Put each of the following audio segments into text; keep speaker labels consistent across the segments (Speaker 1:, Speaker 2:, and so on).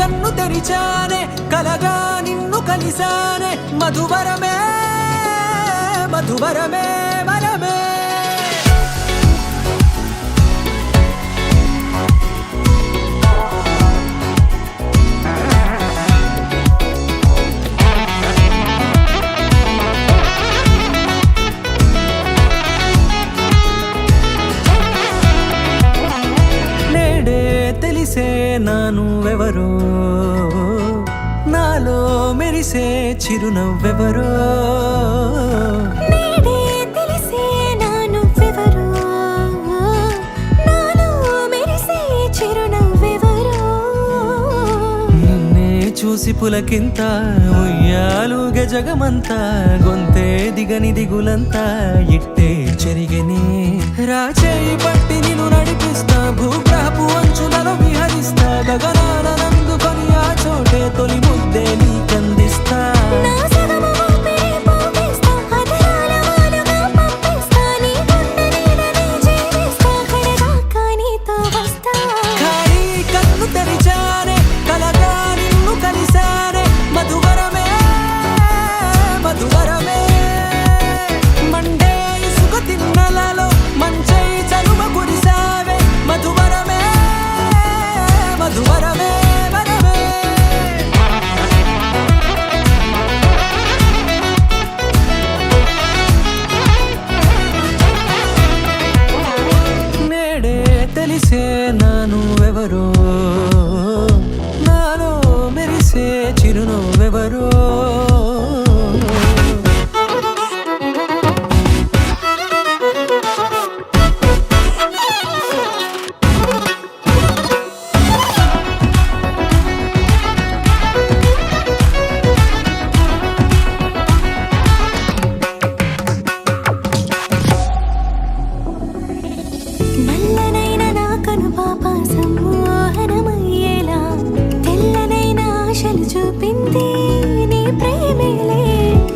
Speaker 1: కన్ను తెరిచానే కలగా నిన్ను కలిసానే మధువరమే మధువరమే వరమే తెలిసే నానువెవరో నాలో మెరిసే చిరునవ్వెవరో
Speaker 2: నేడే తెలిసే నానువెవరో నాలో మెరిసే చిరునవ్వెవరో
Speaker 1: నిన్నే చూసి పులకింత ఉయ్యాలుగే జగమంతా గొంతే దిగని దిగులంతా ఇట్టే చెరిగనే రాచేయి పట్టి నిన్ను నడిపిస్తా భూగ్రహపు అంచులలో విహరిస్తా గగనాలనందుకొని ఆ చోటే తొలి ముద్దే నీకందిస్తా
Speaker 2: నా సగము ఊపిరి పోగిస్తా అధరాల వాలుగా పంపిస్తా నీ గుండె నీడనే జీవిస్తా కడదాకా నీతో వస్తా
Speaker 1: ఖాళీ కన్ను తెరిచానే కలగా నిన్ను కలిసానే మధువరమే మధువరమే మండే ఇసుక తిన్నలలో మంచై చలువ కురిసావే మధువరమే మధువరమే వరమే నేడే తెలిసే నానువెవరో నాలో మెరిసే చిరునవ్వెవరో
Speaker 2: నల్లనైన నా కనుపాప సమ్మోహనమయ్యేలా తెల్లనైన ఆశలు చూపింది నీ ప్రేమేలే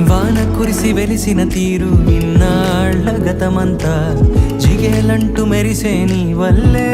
Speaker 1: వాన కురిసి వెలిసిన తీరు ఇన్నాళ్ల గతమంతా జిగేలంటూ మెరిసే నీ వల్లే